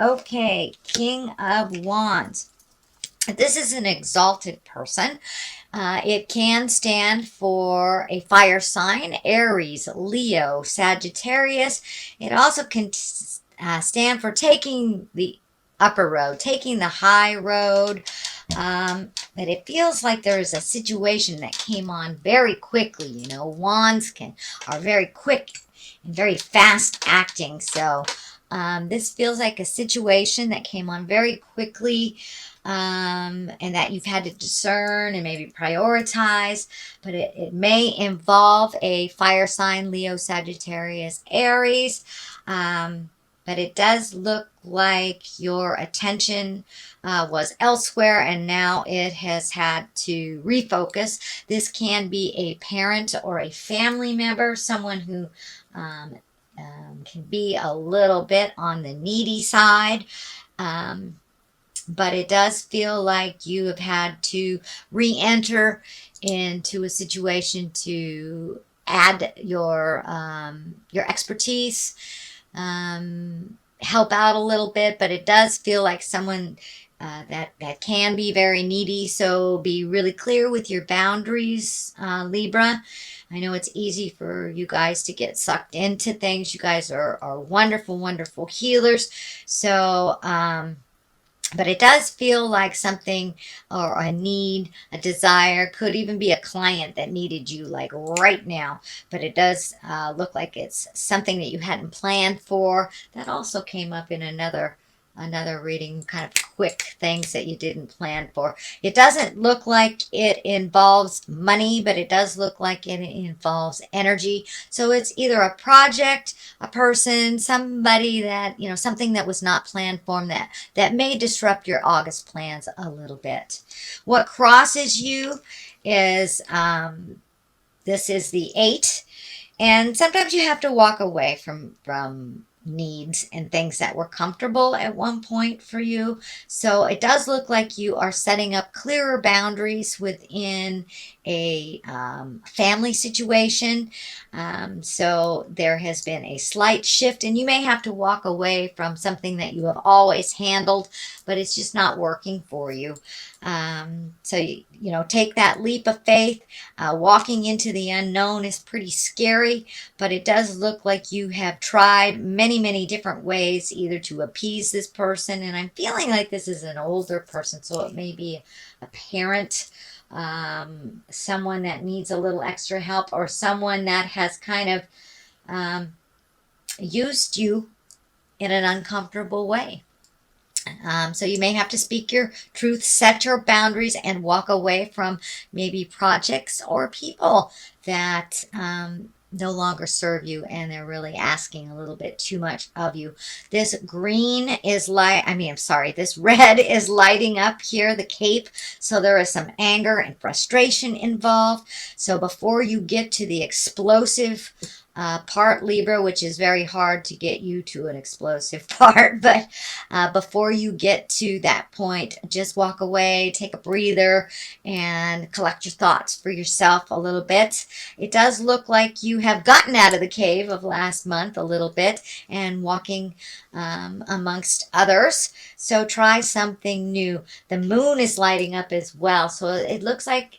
Okay, King of Wands. This is an exalted person. It can stand for a fire sign, Aries, Leo, Sagittarius. It also can stand for taking the upper road, taking the high road. But it feels like there is a situation that came on very quickly. You know, are very quick and very fast acting. So this feels like a situation that came on very quickly, and that you've had to discern and maybe prioritize. But it may involve a fire sign, Leo, Sagittarius, Aries. Um, but it does look like your attention was elsewhere, and now it has had to refocus. This can be a parent or a family member, someone who um, can be a little bit on the needy side. Um, but it does feel like you have had to re-enter into a situation to add your expertise, help out a little bit. But it does feel like someone that can be very needy. So be really clear with your boundaries, Libra. I know it's easy for you guys to get sucked into things. You guys are wonderful, wonderful healers. So, but it does feel like something or a need, a desire, could even be a client that needed you like right now. But it does look like it's something that you hadn't planned for. That also came up in another reading, kind of quick things that you didn't plan for. It doesn't look like it involves money, but it does look like it involves energy. So it's either a project, a person, somebody that, you know, something that was not planned for, that may disrupt your August plans a little bit. What crosses you is this is the 8, and sometimes you have to walk away from needs and things that were comfortable at one point for you. So it does look like you are setting up clearer boundaries within a family situation. So there has been a slight shift, and you may have to walk away from something that you have always handled, but it's just not working for you. So you know, take that leap of faith. Walking into the unknown is pretty scary, but it does look like you have tried many, many different ways either to appease this person. And I'm feeling like this is an older person, so it may be a parent, someone that needs a little extra help, or someone that has kind of um, used you in an uncomfortable way. So you may have to speak your truth, set your boundaries, and walk away from maybe projects or people that no longer serve you, and they're really asking a little bit too much of you. This green is I'm sorry, this red is lighting up here, the cape. So there is some anger and frustration involved. So before you get to the explosive part, Libra, which is very hard to get you to an explosive part, but before you get to that point, just walk away, take a breather, and collect your thoughts for yourself a little bit. It does look like you have gotten out of the cave of last month a little bit and walking amongst others. So try something new. The moon is lighting up as well. So it looks like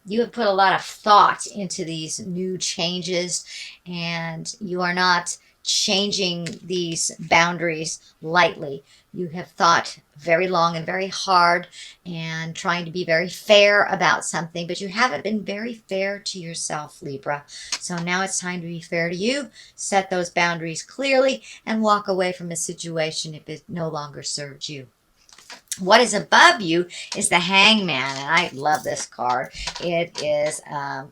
you have put a lot of thought into these new changes, and you are not changing these boundaries lightly. You have thought very long and very hard and trying to be very fair about something, but you haven't been very fair to yourself, Libra. So now it's time to be fair to you, set those boundaries clearly, and walk away from a situation if it no longer serves you. What is above you is the Hangman, and I love this card. It is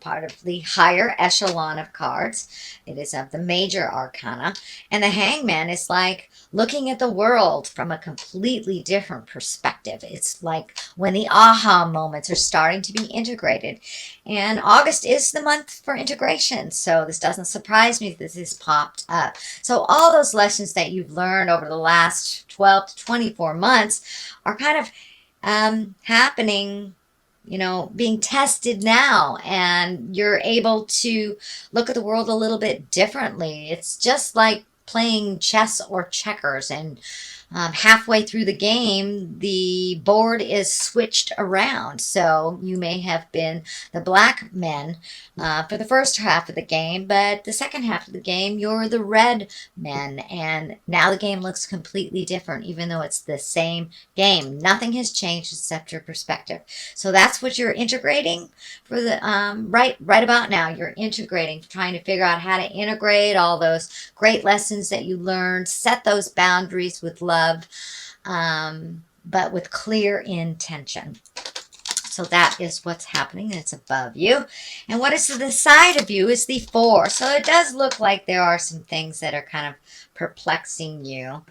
part of the higher echelon of cards. It is of the major arcana, and the Hangman is like looking at the world from a completely different perspective. It's like when the aha moments are starting to be integrated. And August is the month for integration, so this doesn't surprise me that this has popped up. So all those lessons that you've learned over the last 12 to 24 months are kind of happening, you know, being tested now, and you're able to look at the world a little bit differently. It's just like playing chess or checkers, and halfway through the game, the board is switched around. So you may have been the black men for the first half of the game, but the second half of the game, you're the red men. And now the game looks completely different, even though it's the same game. Nothing has changed except your perspective. So that's what you're integrating for the right about now. You're integrating, trying to figure out how to integrate all those great lessons that you learned, set those boundaries with love, but with clear intention. So that is what's happening. It's above you. And what is to the side of you is the 4. So it does look like there are some things that are kind of perplexing you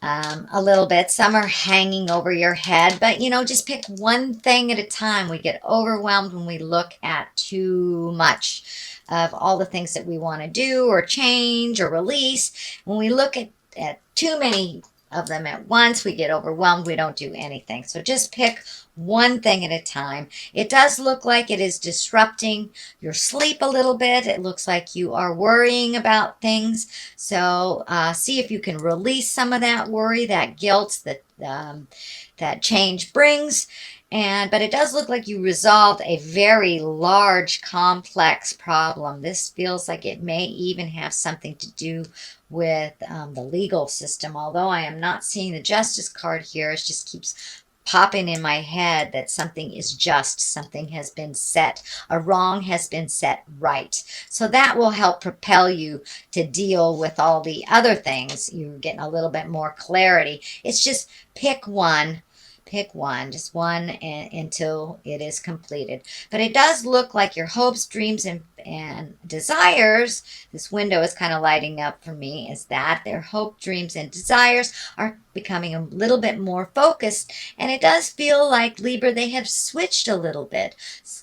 a little bit. Some are hanging over your head, but just pick one thing at a time. We get overwhelmed when we look at too much of all the things that we want to do or change or release. When we look at too many of them at once, we get overwhelmed. We don't do anything. So just pick one thing at a time. It does look like it is disrupting your sleep a little bit. It looks like you are worrying about things. So see if you can release some of that worry, that guilt that change brings. But it does look like you resolved a very large, complex problem. This feels like it may even have something to do with the legal system. Although I am not seeing the Justice card here, it just keeps popping in my head that something is just, something has been set, a wrong has been set right. So that will help propel you to deal with all the other things. You're getting a little bit more clarity. It's just pick one. Pick one, just one until it is completed. But it does look like your hopes, dreams, and desires, this window is kind of lighting up for me, is that their hope, dreams, and desires are becoming a little bit more focused. And it does feel like, Libra, they have switched a little bit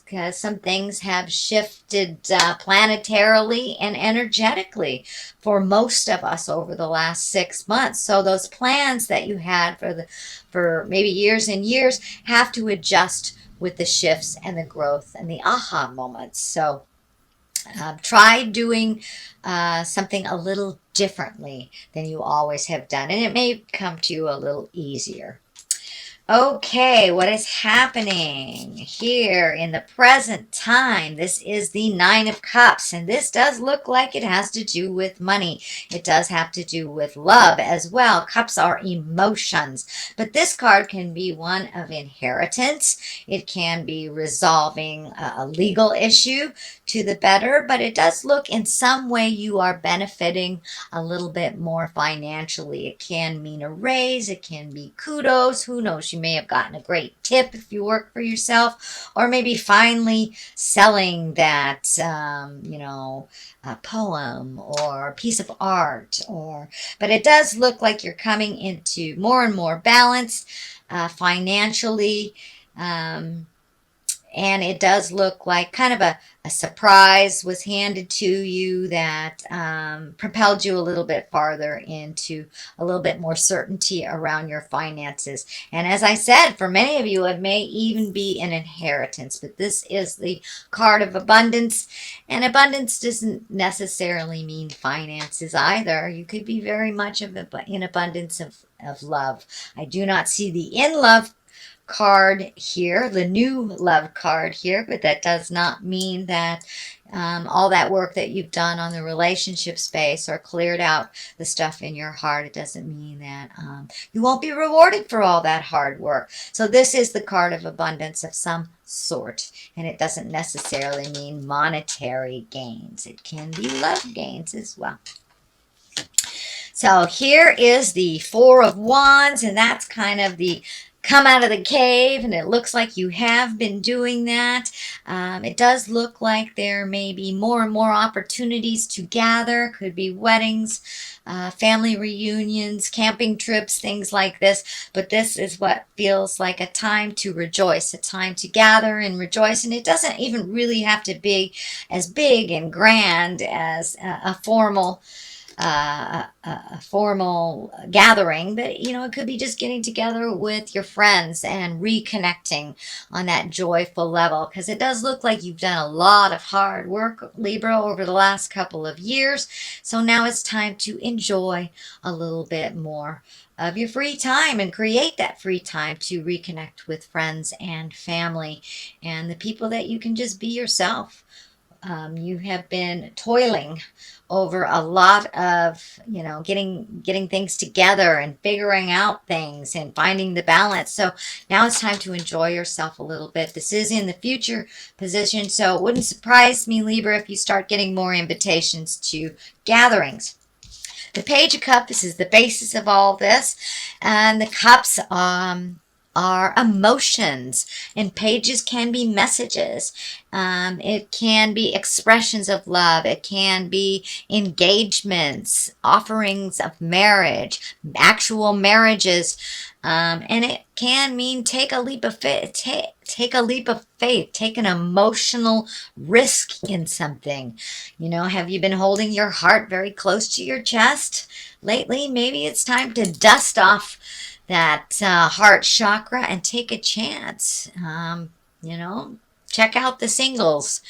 because some things have shifted planetarily and energetically for most of us over the last 6 months. So those plans that you had for maybe years and years have to adjust with the shifts and the growth and the aha moments. So try doing something a little differently than you always have done, and it may come to you a little easier. Okay, what is happening here in the present time? This is the 9 of Cups, and this does look like it has to do with money. It does have to do with love as well. Cups are emotions, but this card can be one of inheritance. It can be resolving a legal issue to the better, but it does look in some way you are benefiting a little bit more financially. It can mean a raise. It can be kudos. Who knows? You may have gotten a great tip if you work for yourself, or maybe finally selling that, a poem or a piece of art. But it does look like you're coming into more and more balance financially. And it does look like kind of a surprise was handed to you that propelled you a little bit farther into a little bit more certainty around your finances. And as I said, for many of you, it may even be an inheritance. But this is the card of abundance. And abundance doesn't necessarily mean finances either. You could be very much in abundance of love. I do not see the in love card here, the new love card here, but that does not mean that all that work that you've done on the relationship space or cleared out the stuff in your heart, it doesn't mean that you won't be rewarded for all that hard work. So this is the card of abundance of some sort, and it doesn't necessarily mean monetary gains. It can be love gains as well. So here is the 4 of Wands, and that's kind of the come out of the cave, and it looks like you have been doing that. It does look like there may be more and more opportunities to gather. Could be weddings, family reunions, camping trips, things like this. But this is what feels like a time to rejoice, a time to gather and rejoice. And it doesn't even really have to be as big and grand as a formal a formal gathering, but it could be just getting together with your friends and reconnecting on that joyful level, because it does look like you've done a lot of hard work, Libra, over the last couple of years. So now it's time to enjoy a little bit more of your free time and create that free time to reconnect with friends and family and the people that you can just be yourself. You have been toiling over a lot of, getting things together and figuring out things and finding the balance. So now it's time to enjoy yourself a little bit. This is in the future position, so it wouldn't surprise me, Libra, if you start getting more invitations to gatherings. The Page of Cups is the basis of all this, and the cups are emotions, and pages can be messages. It can be expressions of love. It can be engagements, offerings of marriage, actual marriages, and it can mean take a leap of faith. Take a leap of faith. Take an emotional risk in something. Have you been holding your heart very close to your chest lately? Maybe it's time to dust off that heart chakra and take a chance. Check out the singles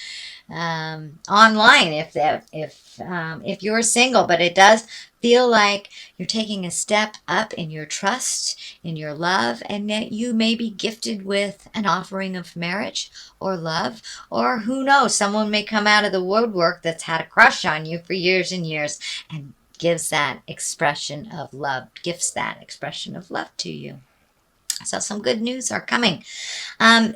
online if you're single. But it does feel like you're taking a step up in your trust, in your love, and that you may be gifted with an offering of marriage or love, or who knows, someone may come out of the woodwork that's had a crush on you for years and years and gifts that expression of love to you. So some good news are coming.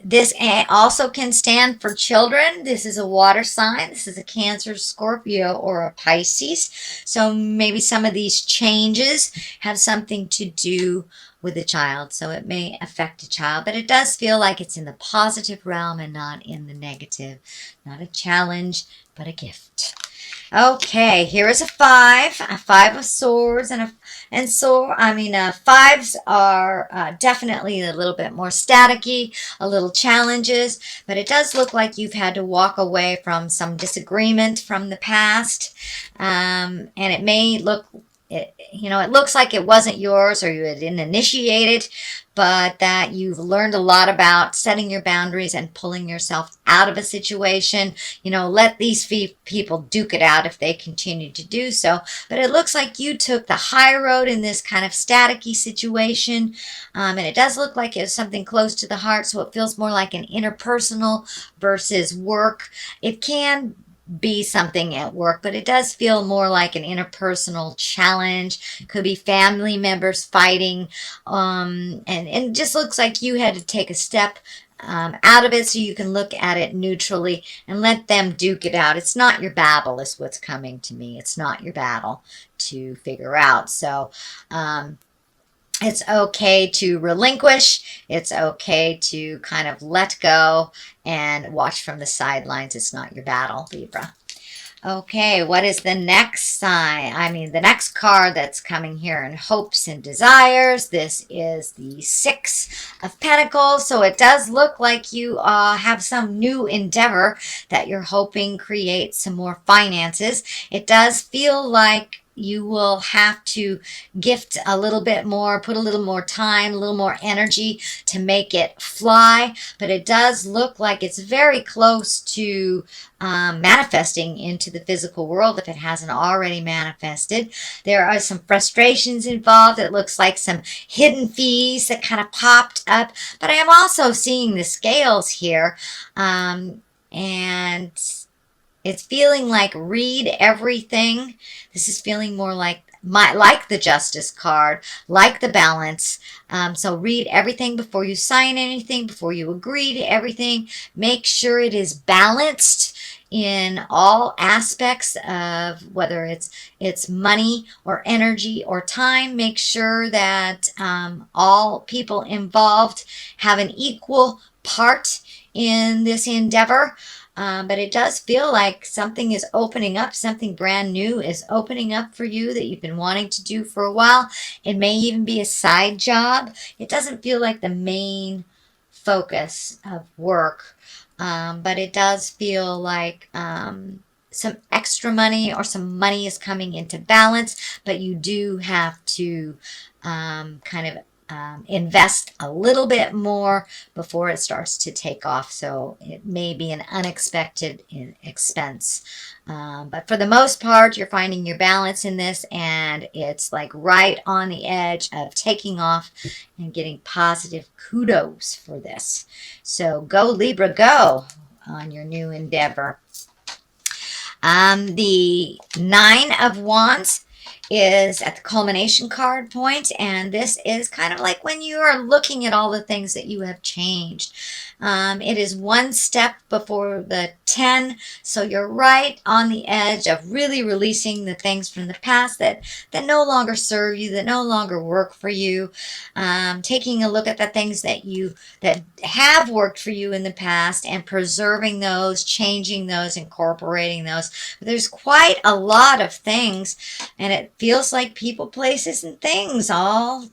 This also can stand for children. This is a water sign. This is a Cancer, Scorpio, or a Pisces. So maybe some of these changes have something to do with a child. So it may affect a child, but it does feel like it's in the positive realm and not in the negative. Not a challenge, but a gift. Okay, here is a five of swords, fives are definitely a little bit more staticky, a little challenges, but it does look like you've had to walk away from some disagreement from the past, and it may look, it looks like it wasn't yours or you didn't initiate it, but that you've learned a lot about setting your boundaries and pulling yourself out of a situation. Let these people duke it out if they continue to do so. But it looks like you took the high road in this kind of staticky situation. And it does look like it was something close to the heart, so it feels more like an interpersonal versus work. It can be something at work, but it does feel more like an interpersonal challenge. Could be family members fighting, and it just looks like you had to take a step out of it so you can look at it neutrally and let them duke it out. It's not your battle is what's coming to me. It's not your battle to figure out. So it's okay to relinquish. It's okay to kind of let go and watch from the sidelines. It's not your battle, Libra. Okay, what is the next sign? The next card that's coming here in hopes and desires. This is the Six of Pentacles. So it does look like you have some new endeavor that you're hoping creates some more finances. It does feel like you will have to gift a little bit more, put a little more time, a little more energy to make it fly. But it does look like it's very close to manifesting into the physical world if it hasn't already manifested. There are some frustrations involved. It looks like some hidden fees that kind of popped up. But I am also seeing the scales here. And it's feeling like read everything. This is feeling more like the Justice card, like the Balance. So read everything before you sign anything, before you agree to everything. Make sure it is balanced in all aspects of whether it's money or energy or time. Make sure that all people involved have an equal part in this endeavor. But it does feel like something is opening up, something brand new is opening up for you that you've been wanting to do for a while. It may even be a side job. It doesn't feel like the main focus of work, but it does feel like some extra money or some money is coming into balance, but you do have to kind of invest a little bit more before it starts to take off. So it may be an unexpected expense. But for the most part, you're finding your balance in this, and it's like right on the edge of taking off and getting positive kudos for this. So go Libra, go on your new endeavor. The Nine of Wands is at the culmination card point, and this is kind of like when you are looking at all the things that you have changed. It is one step before the 10, so you're right on the edge of really releasing the things from the past that no longer serve you, that no longer work for you. Taking a look at the things that have worked for you in the past and preserving those, changing those, incorporating those. There's quite a lot of things, and it feels like people, places, and things, all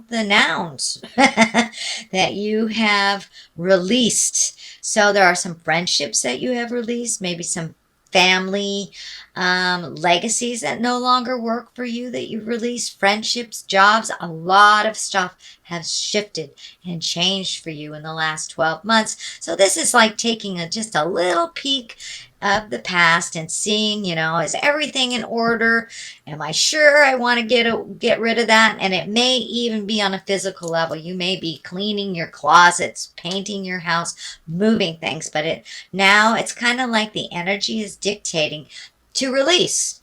the nouns that you have released. So there are some friendships that you have released, maybe some family legacies that no longer work for you that you've released, friendships, jobs. A lot of stuff has shifted and changed for you in the last 12 months. So this is like taking just a little peek of the past and seeing, is everything in order? Am I sure I want to get rid of that? And it may even be on a physical level. You may be cleaning your closets, painting your house, moving things, but now it's kind of like the energy is dictating to release.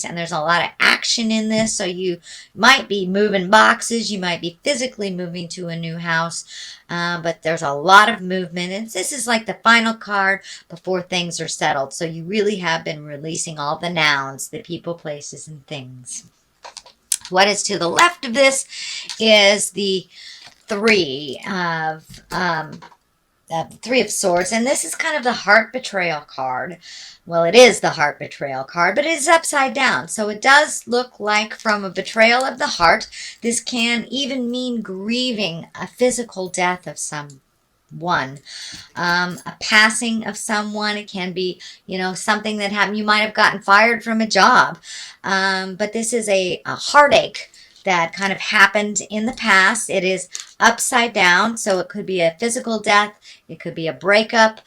And there's a lot of action in this. So you might be moving boxes. You might be physically moving to a new house. But there's a lot of movement. And this is like the final card before things are settled. So you really have been releasing all the nouns, the people, places, and things. What is to the left of this is the Three of Swords, and this is kind of the heart betrayal card. Well, it is the heart betrayal card, but it is upside down. So it does look like from a betrayal of the heart. This can even mean grieving a physical death of someone, a passing of someone. It can be, something that happened. You might have gotten fired from a job, but this is a heartache that kind of happened in the past. It is upside down, so it could be a physical death, it could be a breakup,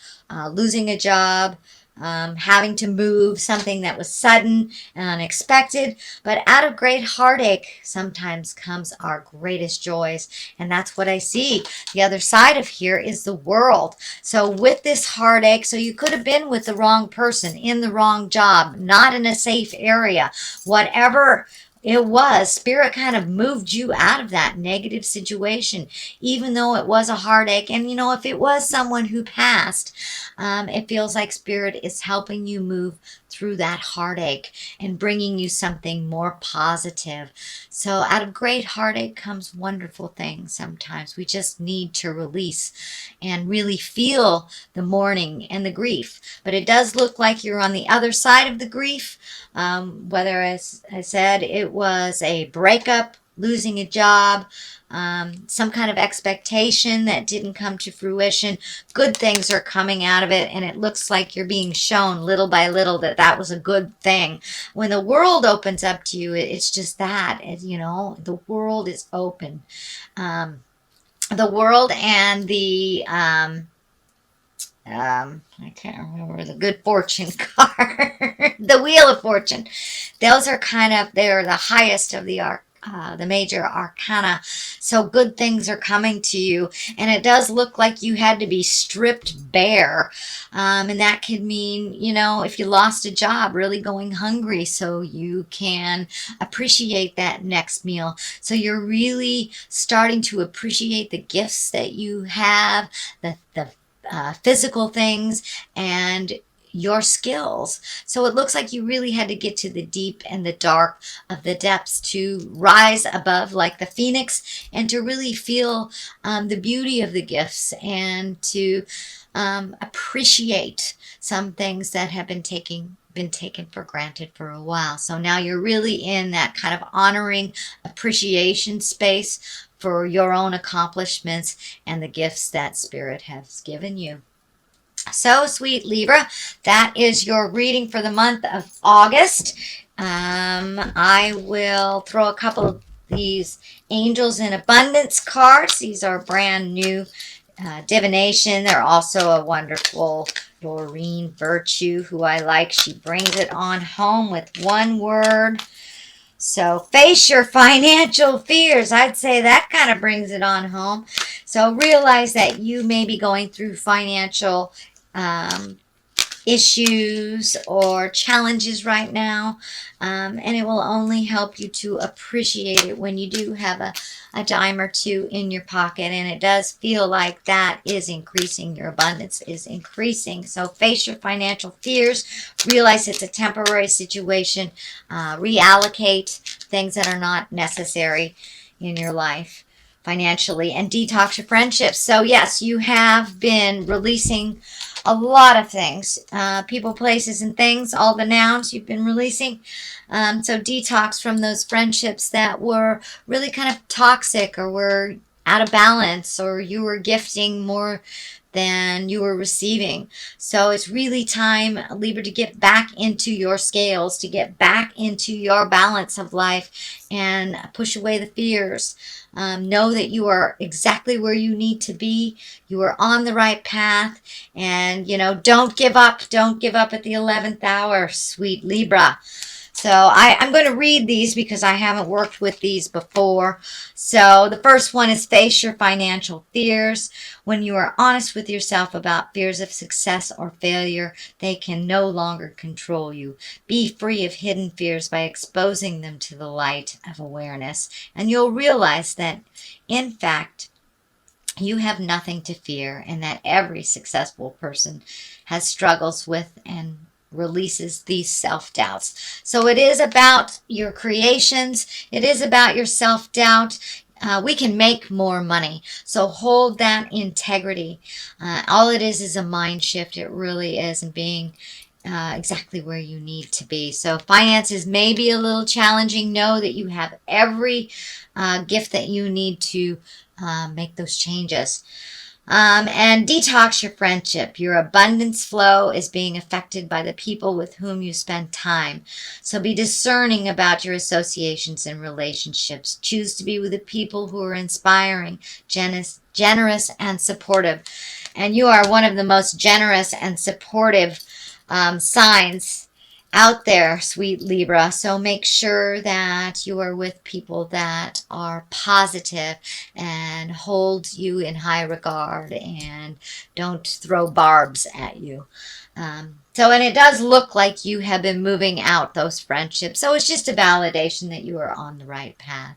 losing a job, having to move, something that was sudden and unexpected. But out of great heartache sometimes comes our greatest joys, and that's what I see. The other side of here is the World. So with this heartache, so you could have been with the wrong person, in the wrong job, not in a safe area, whatever it was, Spirit kind of moved you out of that negative situation, even though it was a heartache. And, if it was someone who passed, it feels like Spirit is helping you move through that heartache and bringing you something more positive. So out of great heartache comes wonderful things. Sometimes we just need to release and really feel the mourning and the grief. But it does look like you're on the other side of the grief. Whether, as I said, it was a breakup, losing a job, some kind of expectation that didn't come to fruition. Good things are coming out of it, and it looks like you're being shown little by little that was a good thing. When the world opens up to you, it's just that, the world is open. The world and the I can't remember the good fortune card. The Wheel of Fortune. Those are they're the highest of the major arcana. So good things are coming to you. And it does look like you had to be stripped bare. And that could mean, if you lost a job, really going hungry so you can appreciate that next meal. So you're really starting to appreciate the gifts that you have, the physical things, and your skills. So it looks like you really had to get to the deep and the dark of the depths to rise above like the phoenix and to really feel the beauty of the gifts and to appreciate some things that have been taken for granted for a while. So now you're really in that kind of honoring appreciation space for your own accomplishments and the gifts that Spirit has given you. So, sweet Libra, that is your reading for the month of August. I will throw a couple of these Angels in Abundance cards. These are brand new divination. They're also a wonderful Doreen Virtue, who I like. She brings it on home with one word. So face your financial fears. I'd say that kind of brings it on home. So realize that you may be going through financial um, issues or challenges right now, and it will only help you to appreciate it when you do have a dime or two in your pocket, and it does feel like that is increasing. Your abundance is increasing. So face your financial fears, realize it's a temporary situation, reallocate things that are not necessary in your life financially, and detox your friendships. So yes, you have been releasing a lot of things, people, places, and things, all the nouns you've been releasing. So detox from those friendships that were really kind of toxic, or were out of balance, or you were gifting more than you were receiving. So it's really time, Libra, to get back into your scales, to get back into your balance of life, and push away the fears. Know that you are exactly where you need to be. You are on the right path. And, don't give up. Don't give up at the 11th hour, sweet Libra. So I'm going to read these because I haven't worked with these before. So the first one is face your financial fears. When you are honest with yourself about fears of success or failure, they can no longer control you. Be free of hidden fears by exposing them to the light of awareness. And you'll realize that, in fact, you have nothing to fear, and that every successful person has struggles with and releases these self-doubts. So it is about your creations. It is about your self-doubt. We can make more money. So hold that integrity. All it is a mind shift. It really is, and being exactly where you need to be. So finances may be a little challenging. Know that you have every gift that you need to make those changes. And detox your friendship. Your abundance flow is being affected by the people with whom you spend time. So be discerning about your associations and relationships. Choose to be with the people who are inspiring, generous, and supportive. And you are one of the most generous and supportive signs out there, sweet Libra. So make sure that you are with people that are positive and hold you in high regard and don't throw barbs at you. And it does look like you have been moving out those friendships. So it's just a validation that you are on the right path.